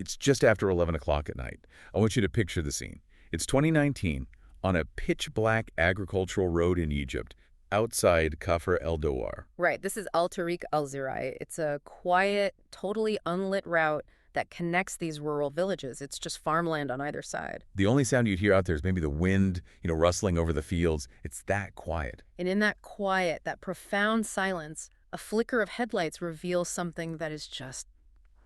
It's just after 11 o'clock at night. I want you to picture the scene. It's 2019 on a pitch-black agricultural road in Egypt, outside Kafr el-Dawar. Right, this is Al Tariq al-Zirai. It's a quiet, totally unlit route that connects these rural villages. It's just farmland on either side. The only sound you'd hear out there is maybe the wind, rustling over the fields. It's that quiet. And in that quiet, that profound silence, a flicker of headlights reveals something that is just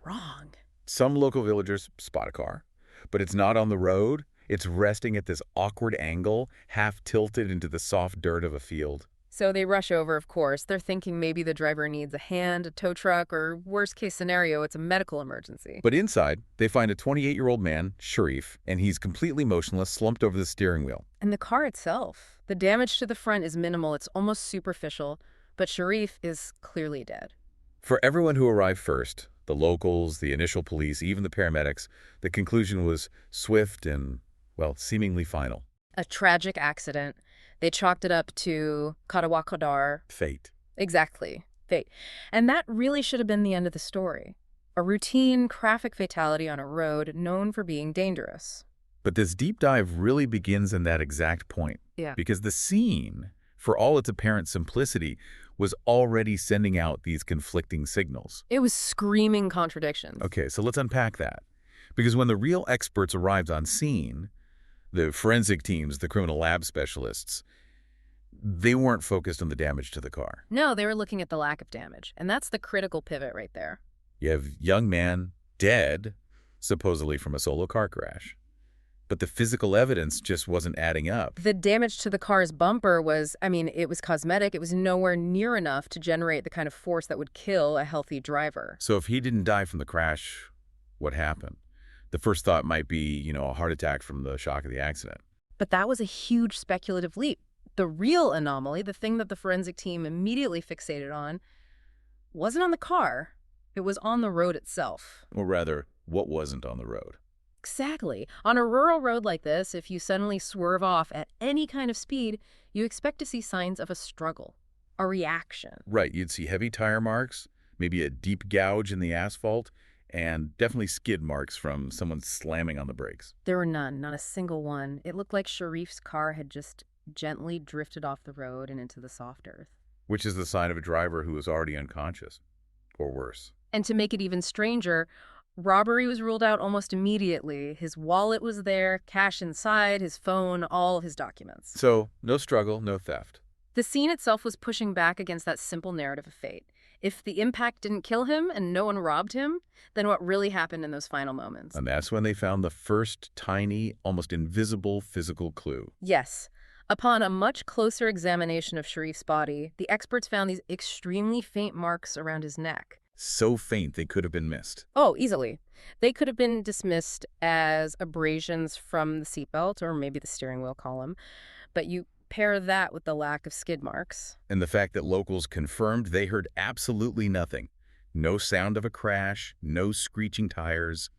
wrong. Some local villagers spot a car, but it's not on the road. It's resting at this awkward angle, half tilted into the soft dirt of a field. So they rush over, of course. They're thinking maybe the driver needs a hand, a tow truck, or worst case scenario, it's a medical emergency. But inside, they find a 28-year-old man, Sherif, and he's completely motionless, slumped over the steering wheel. And the car itself, the damage to the front is minimal. It's almost superficial, but Sherif is clearly dead. For everyone who arrived first, the locals, the initial police, even the paramedics, the conclusion was swift and, well, seemingly final. A tragic accident. They chalked it up to qadar. Fate. Exactly. Fate. And that really should have been the end of the story. A routine traffic fatality on a road known for being dangerous. But this deep dive really begins in that exact point. Yeah. Because the scene, for all its apparent simplicity, was already sending out these conflicting signals. It was screaming contradictions. Okay, so let's unpack that. Because when the real experts arrived on scene, the forensic teams, the criminal lab specialists, they weren't focused on the damage to the car. No, they were looking at the lack of damage. And that's the critical pivot right there. You have young man dead, supposedly from a solo car crash. But the physical evidence just wasn't adding up. The damage to the car's bumper was, it was cosmetic. It was nowhere near enough to generate the kind of force that would kill a healthy driver. So if he didn't die from the crash, what happened? The first thought might be, a heart attack from the shock of the accident. But that was a huge speculative leap. The real anomaly, the thing that the forensic team immediately fixated on, wasn't on the car. It was on the road itself. Or rather, what wasn't on the road? Exactly. On a rural road like this, if you suddenly swerve off at any kind of speed, you expect to see signs of a struggle, a reaction. Right. You'd see heavy tire marks, maybe a deep gouge in the asphalt, and definitely skid marks from someone slamming on the brakes. There were none, not a single one. It looked like Sherif's car had just gently drifted off the road and into the soft earth. Which is the sign of a driver who was already unconscious, or worse. And to make it even stranger, robbery was ruled out almost immediately. His wallet was there, cash inside, his phone, all his documents. So, no struggle, no theft. The scene itself was pushing back against that simple narrative of fate. If the impact didn't kill him and no one robbed him, then what really happened in those final moments? And that's when they found the first tiny, almost invisible physical clue. Yes. Upon a much closer examination of Sherif's body, the experts found these extremely faint marks around his neck. So faint they could have been missed. Oh, easily. They could have been dismissed as abrasions from the seatbelt or maybe the steering wheel column. But you pair that with the lack of skid marks. And the fact that locals confirmed they heard absolutely nothing. No sound of a crash, no screeching tires.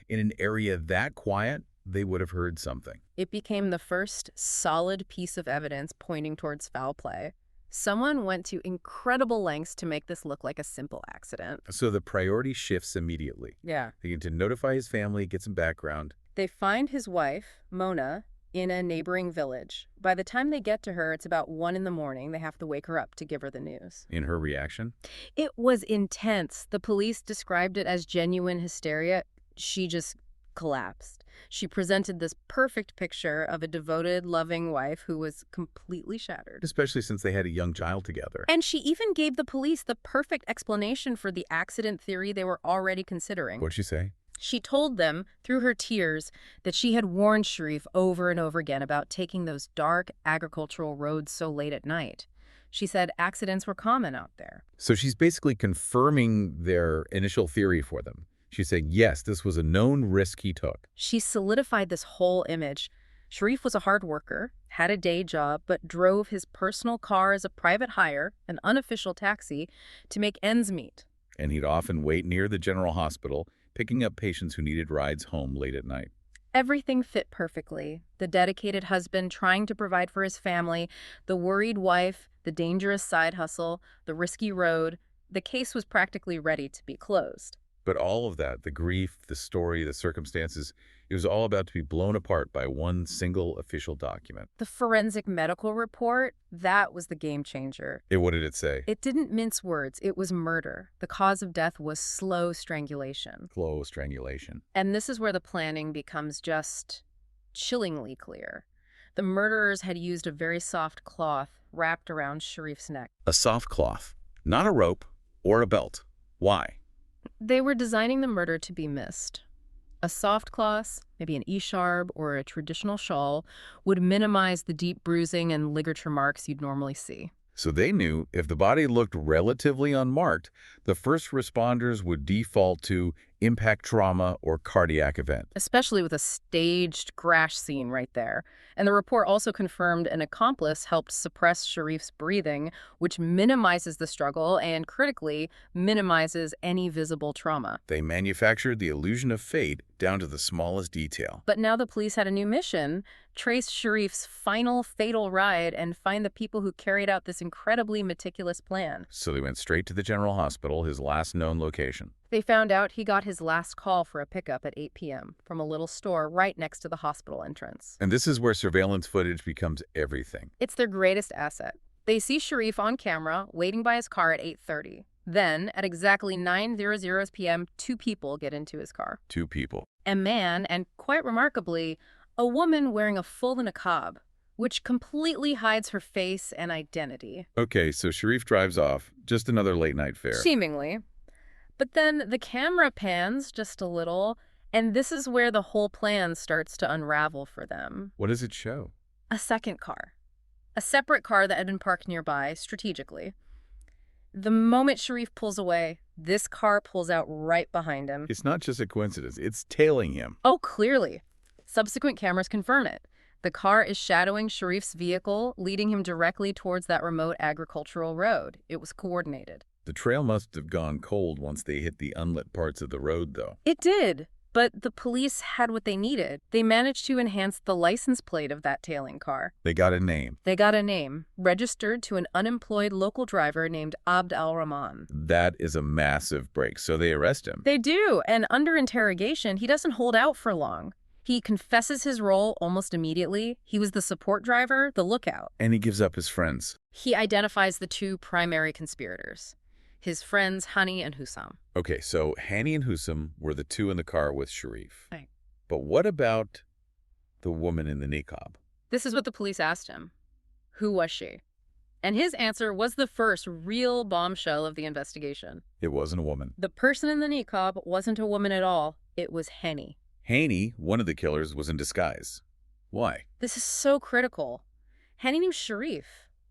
In an area that quiet, they would have heard something. It became the first solid piece of evidence pointing towards foul play. Someone went to incredible lengths to make this look like a simple accident. So the priority shifts immediately. Yeah. They get to notify his family, get some background. They find his wife, Mona, in a neighboring village. By the time they get to her, it's about 1 a.m. They have to wake her up to give her the news. In her reaction? It was intense. The police described it as genuine hysteria. She just collapsed. She presented this perfect picture of a devoted, loving wife who was completely shattered. Especially since they had a young child together. And she even gave the police the perfect explanation for the accident theory they were already considering. What'd she say? She told them, through her tears, that she had warned Sherif over and over again about taking those dark agricultural roads so late at night. She said accidents were common out there. So she's basically confirming their initial theory for them. She's saying, yes, this was a known risk he took. She solidified this whole image. Sherif was a hard worker, had a day job, but drove his personal car as a private hire, an unofficial taxi, to make ends meet. And he'd often wait near the general hospital, picking up patients who needed rides home late at night. Everything fit perfectly. The dedicated husband trying to provide for his family, the worried wife, the dangerous side hustle, the risky road. The case was practically ready to be closed. But all of that, the grief, the story, the circumstances, it was all about to be blown apart by one single official document. The forensic medical report, that was the game changer. What did it say? It didn't mince words. It was murder. The cause of death was slow strangulation. Slow strangulation. And this is where the planning becomes just chillingly clear. The murderers had used a very soft cloth wrapped around Sherif's neck. A soft cloth, not a rope or a belt. Why? They were designing the murder to be missed. A soft cloth, maybe an echarbe or a traditional shawl, would minimize the deep bruising and ligature marks you'd normally see. So they knew if the body looked relatively unmarked, the first responders would default to impact trauma or cardiac event. Especially with a staged crash scene right there. And the report also confirmed an accomplice helped suppress Sherif's breathing, which minimizes the struggle and, critically, minimizes any visible trauma. They manufactured the illusion of fate down to the smallest detail. But now the police had a new mission: trace Sherif's final fatal ride and find the people who carried out this incredibly meticulous plan. So they went straight to the General Hospital, his last known location. They found out he got his last call for a pickup at 8 p.m. from a little store right next to the hospital entrance. And this is where surveillance footage becomes everything. It's their greatest asset. They see Sherif on camera waiting by his car at 8:30. Then, at exactly 9:00 p.m., two people get into his car. Two people. A man and, quite remarkably, a woman wearing a full niqab, which completely hides her face and identity. Okay, so Sherif drives off. Just another late-night fare. Seemingly. But then the camera pans just a little, and this is where the whole plan starts to unravel for them. What does it show? A second car. A separate car that had been parked nearby, strategically. The moment Sherif pulls away, this car pulls out right behind him. It's not just a coincidence. It's tailing him. Oh, clearly. Subsequent cameras confirm it. The car is shadowing Sherif's vehicle, leading him directly towards that remote agricultural road. It was coordinated. The trail must have gone cold once they hit the unlit parts of the road, though. It did, but the police had what they needed. They managed to enhance the license plate of that tailing car. They got a name. They got a name, registered to an unemployed local driver named Abd al-Rahman. That is a massive break, so they arrest him. They do, and under interrogation, he doesn't hold out for long. He confesses his role almost immediately. He was the support driver, the lookout. And he gives up his friends. He identifies the two primary conspirators, his friends Hani and Hussam. Okay, so Hani and Hussam were the two in the car with Sherif. Right. But what about the woman in the niqab? This is what the police asked him. Who was she? And his answer was the first real bombshell of the investigation. It wasn't a woman. The person in the niqab wasn't a woman at all. It was Hani. Hani, one of the killers, was in disguise. Why? This is so critical. Hani knew Sherif.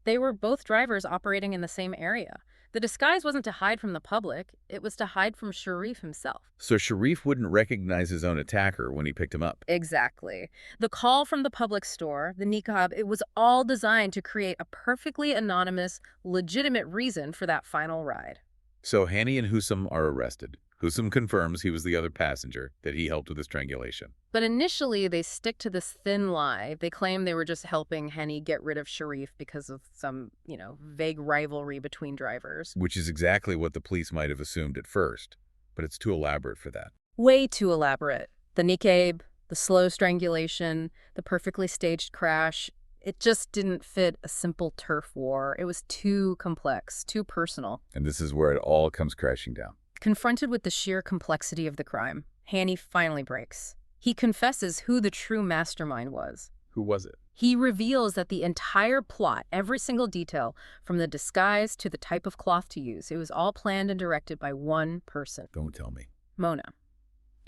They were both drivers operating in the same area. The disguise wasn't to hide from the public. It was to hide from Sherif himself. So Sherif wouldn't recognize his own attacker when he picked him up. Exactly. The call from the public store, the niqab, it was all designed to create a perfectly anonymous, legitimate reason for that final ride. So Hani and Hussam are arrested. Hussam confirms he was the other passenger, that he helped with the strangulation. But initially, they stick to this thin lie. They claim they were just helping Hani get rid of Sherif because of some, vague rivalry between drivers. Which is exactly what the police might have assumed at first. But it's too elaborate for that. Way too elaborate. The niqab, the slow strangulation, the perfectly staged crash. It just didn't fit a simple turf war. It was too complex, too personal. And this is where it all comes crashing down. Confronted with the sheer complexity of the crime, Hani finally breaks. He confesses who the true mastermind was. Who was it? He reveals that the entire plot, every single detail, from the disguise to the type of cloth to use, it was all planned and directed by one person. Don't tell me. Mona,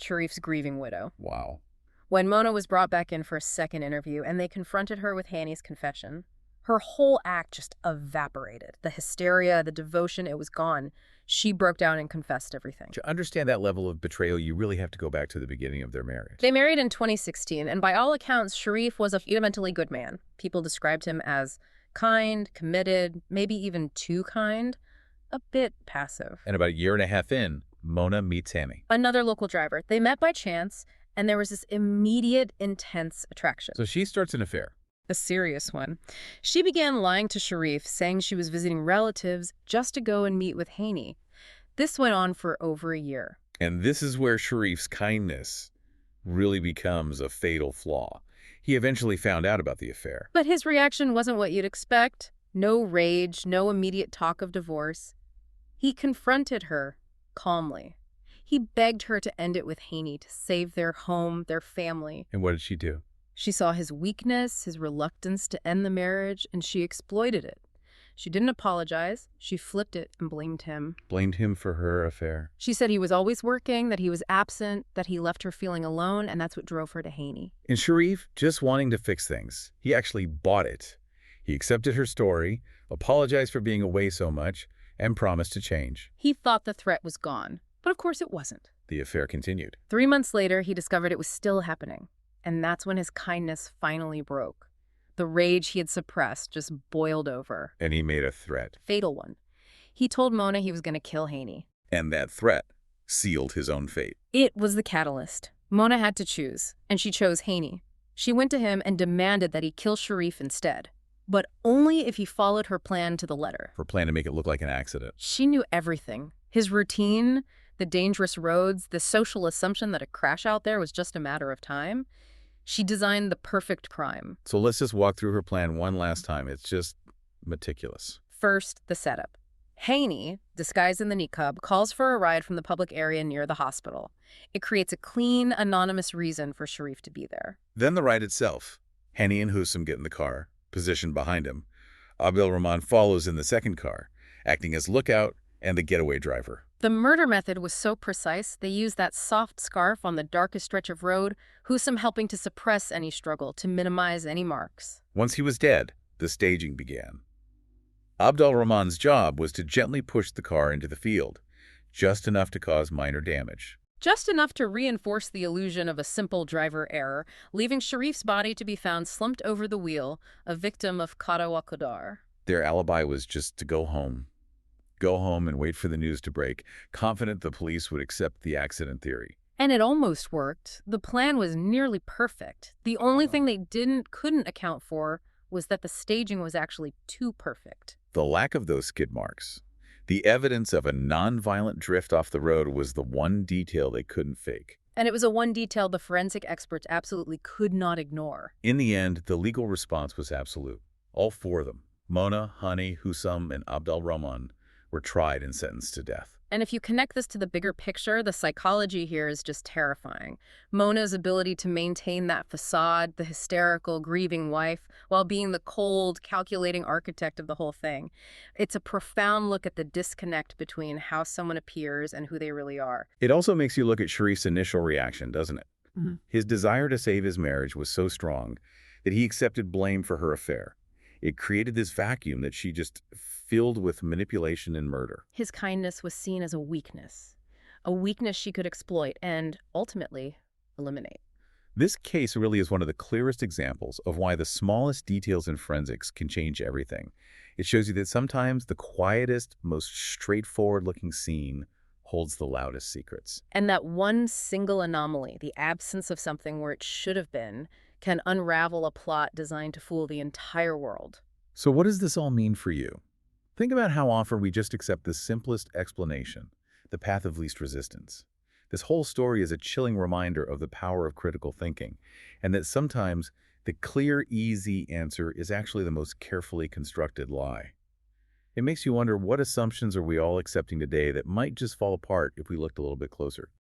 Sherif's grieving widow. Wow. When Mona was brought back in for a second interview and they confronted her with Hani's confession, her whole act just evaporated. The hysteria, the devotion, it was gone. She broke down and confessed everything. To understand that level of betrayal, you really have to go back to the beginning of their marriage. They married in 2016, and by all accounts, Sherif was a fundamentally good man. People described him as kind, committed, maybe even too kind, a bit passive. And about a year and a half in, Mona meets Hani. Another local driver. They met by chance, and there was this immediate, intense attraction. So she starts an affair. A serious one. She began lying to Sherif, saying she was visiting relatives just to go and meet with Hani. This went on for over a year. And this is where Sherif's kindness really becomes a fatal flaw. He eventually found out about the affair. But his reaction wasn't what you'd expect. No rage, no immediate talk of divorce. He confronted her calmly. He begged her to end it with Haney, to save their home, their family. And what did she do? She saw his weakness, his reluctance to end the marriage, and she exploited it. She didn't apologize. She flipped it and blamed him. Blamed him for her affair. She said he was always working, that he was absent, that he left her feeling alone, and that's what drove her to Haney. And Sherif, just wanting to fix things, he actually bought it. He accepted her story, apologized for being away so much, and promised to change. He thought the threat was gone, but of course it wasn't. The affair continued. 3 months later, he discovered it was still happening, and that's when his kindness finally broke. The rage he had suppressed just boiled over. And he made a threat. Fatal one. He told Mona he was going to kill Haney. And that threat sealed his own fate. It was the catalyst. Mona had to choose, and she chose Haney. She went to him and demanded that he kill Sherif instead, but only if he followed her plan to the letter. Her plan to make it look like an accident. She knew everything. His routine, the dangerous roads, the social assumption that a crash out there was just a matter of time. She designed the perfect crime. So let's just walk through her plan one last time. It's just meticulous. First, the setup. Haney, disguised in the niqab, calls for a ride from the public area near the hospital. It creates a clean, anonymous reason for Sherif to be there. Then the ride itself. Haney and Husam get in the car, positioned behind him. Abdelrahman follows in the second car, acting as lookout and the getaway driver. The murder method was so precise, they used that soft scarf on the darkest stretch of road, Husam helping to suppress any struggle, to minimize any marks. Once he was dead, the staging began. Abdelrahman's job was to gently push the car into the field, just enough to cause minor damage. Just enough to reinforce the illusion of a simple driver error, leaving Sherif's body to be found slumped over the wheel, a victim of qada wa qadar. Their alibi was just to go home. Go home and wait for the news to break, confident the police would accept the accident theory. And it almost worked. The plan was nearly perfect. The only thing they couldn't account for was that the staging was actually too perfect. The lack of those skid marks, the evidence of a non-violent drift off the road, was the one detail they couldn't fake. And it was a one detail the forensic experts absolutely could not ignore. In the end, the legal response was absolute. All four of them, Mona, Hani, Husam, and Abdelrahman, were tried and sentenced to death. And if you connect this to the bigger picture, the psychology here is just terrifying. Mona's ability to maintain that facade, the hysterical, grieving wife, while being the cold, calculating architect of the whole thing. It's a profound look at the disconnect between how someone appears and who they really are. It also makes you look at Sherif's initial reaction, doesn't it? Mm-hmm. His desire to save his marriage was so strong that he accepted blame for her affair. It created this vacuum that she just filled with manipulation and murder. His kindness was seen as a weakness she could exploit and, ultimately, eliminate. This case really is one of the clearest examples of why the smallest details in forensics can change everything. It shows you that sometimes the quietest, most straightforward-looking scene holds the loudest secrets. And that one single anomaly, the absence of something where it should have been, can unravel a plot designed to fool the entire world. So what does this all mean for you? Think about how often we just accept the simplest explanation, the path of least resistance. This whole story is a chilling reminder of the power of critical thinking, and that sometimes the clear, easy answer is actually the most carefully constructed lie. It makes you wonder, what assumptions are we all accepting today that might just fall apart if we looked a little bit closer?